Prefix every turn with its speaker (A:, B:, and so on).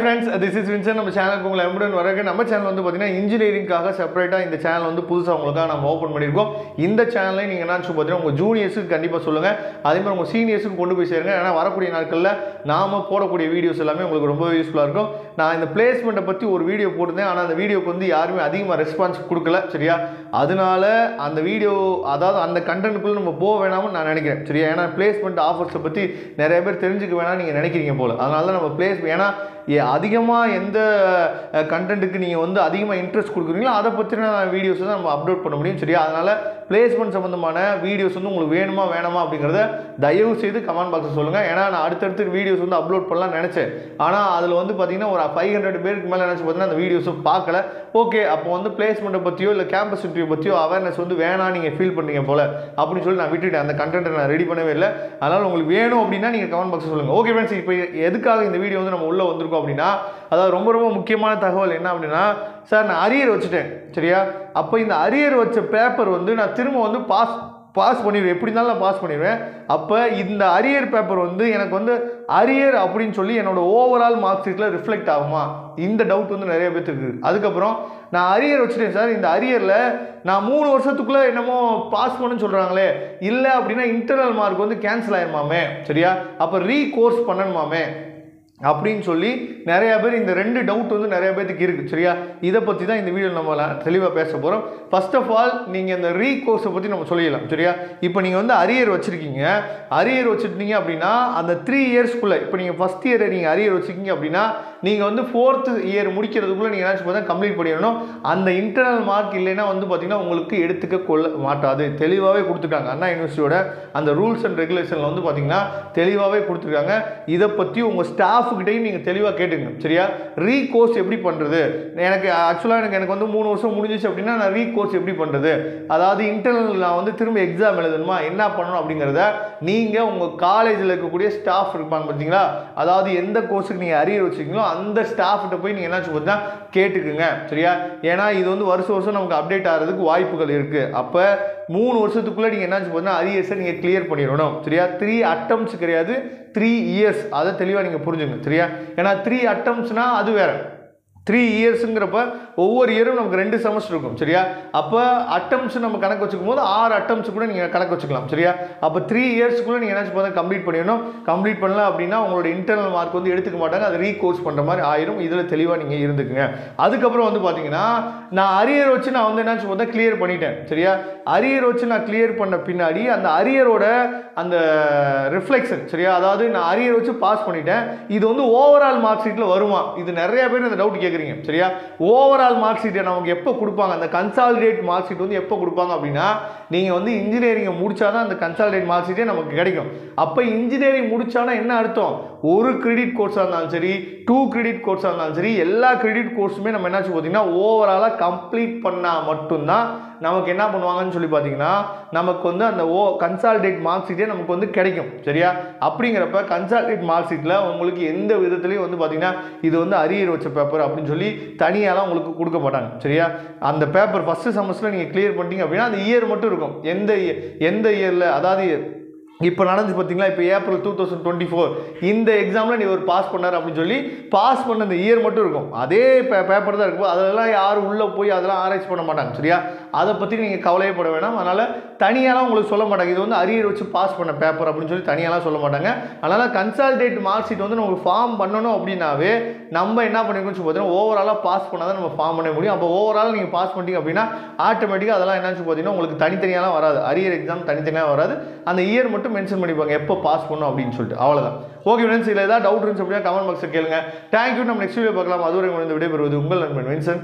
A: friends, this is Vincent. நம்ம சேனலுக்கு உங்களை எம்புடன் வரக்கு நம்ம சேனல் வந்து பாத்தீங்கன்னா இன்ஜினியரிங்காக செப்பரேட்டா இந்த சேனல் வந்து புதுசா உங்களுக்காக நம்ம ஓபன் பண்ணிருக்கோம். இந்த சேனலை நீங்க என்ன பாத்தீங்கன்னா உங்க ஜூனியர்ஸ்க்கு கண்டிப்பா சொல்லுங்க. அதே மாதிரி உங்க சீனியர்ஸ்க்கு கொண்டு போய் சேருங்க. ஏன்னா வரக்கூடிய நாட்கள்ல நாம போடக்கூடிய வீடியோஸ் எல்லாமே உங்களுக்கு ரொம்ப யூஸ்ஃபுல்லா இருக்கும். நான் இந்த பிளேஸ்மென்ட் பத்தி ஒரு வீடியோ போட்டுருந்தேன். ஆனா அந்த வீடியோக்கு வந்து யாருமே அதிகமா ரெஸ்பான்ஸ் கொடுக்கல. சரியா? அதனால அந்த வீடியோ அதாவது அந்த கண்டென்ட்க்குள்ள நம்ம போக வேணாம்னு நான் நினைக்கிறேன். சரியா? ஏன்னா பிளேஸ்மென்ட் ஆஃபர்ஸ் பத்தி நிறைய பேர் தெரிஞ்சுக்க வேணாம் நீங்க நினைக்கிறீங்க போல. அதனால தான் நம்ம ஏன்னா அதிகமாக எந்த கண்டென்ட்டுக்கு நீங்கள் வந்து அதிகமாக இன்ட்ரெஸ்ட் கொடுக்குறீங்களோ அதை பற்றின வீடியோஸ் தான் நம்ம அப்லோட் பண்ண முடியும். சரியா? அதனால் பிளேஸ்மெண்ட் சம்மந்தமான வீடியோஸ் வந்து உங்களுக்கு வேணுமா வேணாமா அப்படிங்கிறத தயவு செய்து கமெண்ட் பாக்ஸில் சொல்லுங்கள். ஏன்னா நான் அடுத்தடுத்து வீடியோஸ் வந்து அப்லோட் பண்ணலாம் நினச்சேன். ஆனால் அதில் வந்து பார்த்தீங்கன்னா ஒரு 500 பேருக்கு மேலே நினச்சி பார்த்தீங்கன்னா அந்த வீடியோஸை பார்க்கல. ஓகே, அப்போ வந்து பிளேஸ்மெண்ட்டை பற்றியோ இல்லை கேம்பஸ் இன்டர்வியூ பற்றியோ அவேர்னஸ் வந்து வேணாம் நீங்கள் ஃபீல் பண்ணுறீங்க போல் அப்படின்னு சொல்லி நான் விட்டுட்டேன். அந்த கண்டென்ட்டை நான் ரெடி பண்ணவே இல்லை. அதனால் உங்களுக்கு வேணும் அப்படின்னா நீங்கள் கமெண்ட் பாக்ஸில் சொல்லுங்கள். ஓகே ஃப்ரெண்ட்ஸ், இப்போ எதுக்காக இந்த வீடியோ வந்து நம்ம உள்ளே வந்திருக்கோம் அப்படின்னா, அதாவது ரொம்ப ரொம்ப முக்கியமான தகவல் என்ன அப்படின்னா, சார் நான் அரியர் வச்சுட்டேன். சரியா? அப்போ இந்த அரியர் வச்ச பேப்பர் வந்து நான் திரும்ப வந்து பாஸ் பண்ணிடுவேன். எப்படி இருந்தாலும் நான் பாஸ் பண்ணிடுவேன். அப்போ இந்த அரியர் பேப்பர் வந்து எனக்கு வந்து அரியர் அப்படின்னு சொல்லி என்னோட ஓவரால் மார்க் ஷீட்டில் ரிஃப்ளெக்ட் ஆகுமா? இந்த டவுட் வந்து நிறைய பேருக்கு இருக்குது. அதுக்கப்புறம் நான் அரியர் வச்சுட்டேன் சார், இந்த அரியரில் நான் 3 வருஷத்துக்குள்ளே என்னமோ பாஸ் பண்ணுன்னு சொல்கிறாங்களே, இல்லை அப்படின்னா இன்டர்னல் மார்க் வந்து கேன்சல் ஆயிருமாமே. சரியா? அப்போ ரீகோர்ஸ் பண்ணணுமாமே அப்படின்னு சொல்லி நிறைய பேர் இந்த 2 டவுட் வந்து நிறைய பேருக்கு இருக்குது. சரியா? இதை பற்றி தான் இந்த வீடியோ நம்ம தெளிவாக பேச போகிறோம். ஃபர்ஸ்ட் ஆஃப் ஆல் நீங்கள் இந்த ரீகோர்ஸை பற்றி நம்ம சொல்லிடலாம். சரியா? இப்போ நீங்கள் வந்து அரியர் வச்சுருக்கீங்க. அரியர் வச்சுருந்தீங்க அப்படின்னா அந்த 3 இயர்ஸ்க்குள்ளே, இப்போ நீங்கள் ஃபஸ்ட் இயர் நீங்கள் அரியர் வச்சுருக்கீங்க அப்படின்னா நீங்கள் வந்து 4th இயர் முடிக்கிறதுக்குள்ளே நீங்கள் என்ன பார்த்தா கம்ப்ளீட் பண்ணிடணும். அந்த இன்டர்னல் மார்க் இல்லைன்னா வந்து பார்த்தீங்கன்னா உங்களுக்கு எடுத்துக்க கொள்ள மாட்டாது. தெளிவாகவே கொடுத்துருக்காங்க. அண்ணா யூனிவர்சிட்டியோட அந்த ரூல்ஸ் அண்ட் ரெகுலேஷனில் வந்து பார்த்தீங்கன்னா தெளிவாகவே கொடுத்துருக்காங்க. இதை பற்றி உங்கள் ஸ்டாஃப்கிட்டையும் நீங்கள் தெளிவாக கேட்டுங்க. சரியா? ரீகோர்ஸ் எப்படி பண்ணுறது? எனக்கு வந்து 3 வருஷம் முடிஞ்சிச்சு அப்படின்னா நான் ரீகோர்ஸ் எப்படி பண்ணுறது, அதாவது இன்டர்னல் நான் வந்து திரும்ப எக்ஸாம் எழுதணுமா, என்ன பண்ணணும் அப்படிங்கிறத நீங்கள் உங்கள் காலேஜில் இருக்கக்கூடிய ஸ்டாஃப் இருப்பாங்க பார்த்தீங்களா, அதாவது எந்த கோர்ஸுக்கு நீங்கள் அரியர் வச்சுருக்கீங்களோ அந்த ஸ்டாஃப்கிட்ட போய் நீங்கள் என்ன பார்த்தீங்கன்னா கேட்டுக்குங்க. சரியா? ஏன்னா இது வந்து வருஷம் நமக்கு அப்டேட் ஆகிறதுக்கு வாய்ப்புகள் இருக்குது. அப்போ 3 வருஷத்துக்குள்ளே நீங்கள் என்ன பார்த்தீங்கன்னா அரியர்ஸை நீங்கள் கிளியர் பண்ணிடணும். சரியா? 3 அட்டம்ப்ட்ஸ் கிடையாது, 3 இயர்ஸ். அதை தெளிவாக நீங்கள் புரிஞ்சுங்க. சரியா? ஏன்னா 3 அட்டம்ப்ட்ஸ்னால் அது வேறு, 3 இயர்ஸுங்கிறப்ப ஒவ்வொரு இயரும் நமக்கு 2 செமஸ்டர் இருக்கும். சரியா? அப்போ அட்டம்ஸ் நம்ம கணக்கு வச்சுக்கும் போது 6 அட்டம்ஸ் கூட நீங்கள் கணக்கு வச்சுக்கலாம். சரியா? அப்போ 3 இயர்ஸ்க்குள்ளே நீங்கள் என்ன பார்த்தா கம்ப்ளீட் பண்ணிடணும். கம்ப்ளீட் பண்ணல அப்படின்னா உங்களோட இன்டர்னல் மார்க் வந்து எடுத்துக்க மாட்டாங்க. அது ரீகோர்ஸ் பண்ணுற மாதிரி ஆயிரும். இதில் தெளிவாக நீங்கள் இருந்துக்குங்க. அதுக்கப்புறம் வந்து பார்த்தீங்கன்னா நான் அரியர் வச்சு நான் வந்து என்ன பார்த்தா கிளியர் பண்ணிட்டேன். சரியா? அரியர் வச்சு நான் கிளியர் பண்ண பின்னாடி அந்த அரியரோட அந்த ரிஃப்ளெக்ஷன், சரியா, அதாவது நான் அரியர் வச்சு பாஸ் பண்ணிட்டேன், இது வந்து ஓவரால் மார்க் ஷீட்டில் வருமா? இது நிறைய பேர் இந்த டவுட் கேட்குறீங்க. சரியா? ஓவரால் மார்க் ஷீட்டை நமக்கு எப்போ கொடுப்பாங்க? அந்த கன்சாலிடேட் மார்க் ஷீட் வந்து எப்போ கொடுப்பாங்க அப்படின்னா நீங்கள் வந்து இன்ஜினியரிங்கை முடிச்சாதான் அந்த கன்சாலிடேட் மார்க் ஷீட்டே நமக்கு கிடைக்கும். அப்போ இன்ஜினியரிங் முடிச்சானா என்ன அர்த்தம்? ஒரு கிரெடிட் கோர்ஸாக இருந்தாலும் சரி, 2 கிரெடிட் கோர்ஸாக இருந்தாலும் சரி, எல்லா கிரெடிட் கோர்ஸுமே நம்ம என்னாச்சு பார்த்தீங்கன்னா ஓவராலாக கம்ப்ளீட் பண்ணால் மட்டும்தான் நமக்கு என்ன பண்ணுவாங்கன்னு சொல்லி பார்த்தீங்கன்னா நமக்கு வந்து அந்த கன்சாலிடேட் மார்க் ஷீட்டே நமக்கு வந்து கிடைக்கும். சரியா? அப்படிங்கிறப்ப கன்சாலிடேட் மார்க் ஷீட்டில் உங்களுக்கு எந்த விதத்துலையும் வந்து பார்த்தீங்கன்னா இது வந்து அரியர் வச்ச பேப்பர் அப்படின்னு சொல்லி தனியாலாம் உங்களுக்கு கொடுக்க மாட்டாங்க. சரியா? அந்த பேப்பர் ஃபஸ்ட்டு செமஸ்டரில் நீங்கள் கிளியர் பண்ணிட்டீங்க அப்படின்னா அந்த இயர் மட்டும் இருக்கும். எந்த இயரில், அதாவது இப்போ நடந்து பார்த்தீங்களா, இப்போ ஏப்ரல் 2024 இந்த எக்ஸாமில் நீ ஒரு பாஸ் பண்ணார் அப்படின்னு சொல்லி பாஸ் பண்ண அந்த இயர் மட்டும் இருக்கும். அதே பேப்பர் தான் இருக்கும். அதெல்லாம் யாரும் உள்ளே போய் அதெல்லாம் ஆராய்ச்சி பண்ண மாட்டாங்க. சரியா? அதை பற்றி நீங்கள் கவலையப்பட வேணாம். அதனால் தனியாலாம் உங்களுக்கு சொல்ல மாட்டாங்க இது வந்து அரியர் வச்சு பாஸ் பண்ண பேப்பர் அப்படின்னு சொல்லி தனியாலாம் சொல்ல மாட்டாங்க. அதனால் கன்சாலிடேட் மார்க் ஷீட் வந்து நமக்கு ஃபார்ம் பண்ணணும் அப்படின்னாவே நம்ம என்ன பண்ணிருக்கோம்னு பார்த்தீங்கன்னா ஓவராலாக பாஸ் பண்ணால் தான் நம்ம ஃபார்ம் பண்ண முடியும். அப்போ ஓவரால் நீங்கள் பாஸ் பண்ணிட்டீங்க அப்படின்னா ஆட்டோமேட்டிக்காக அதெல்லாம் என்னன்னு பார்த்தீங்கன்னா உங்களுக்கு தனித்தனியாலாம் வராது. அரியர் எக்ஸாம் தனித்தனியாக வராது. அந்த இயர் மட்டும் மென்ஷன் பண்ணிப்பாங்க எப்போ பாஸ் பண்ணணும் அப்படின்னு சொல்லிட்டு. அவ்வளோதான். ஓகே ஃப்ரெண்ட்ஸ், இதில் ஏதாவது டவுட் இருந்துச்சு அப்படின்னா கமெண்ட் பாக்ஸில் கேளுங்க. தேங்க்யூ. நம்ம நெக்ஸ்ட் வீடியோ பார்க்கலாம். அதுவரை விடைபெறுவது உங்கள் நண்பன் வின்சென்ட்.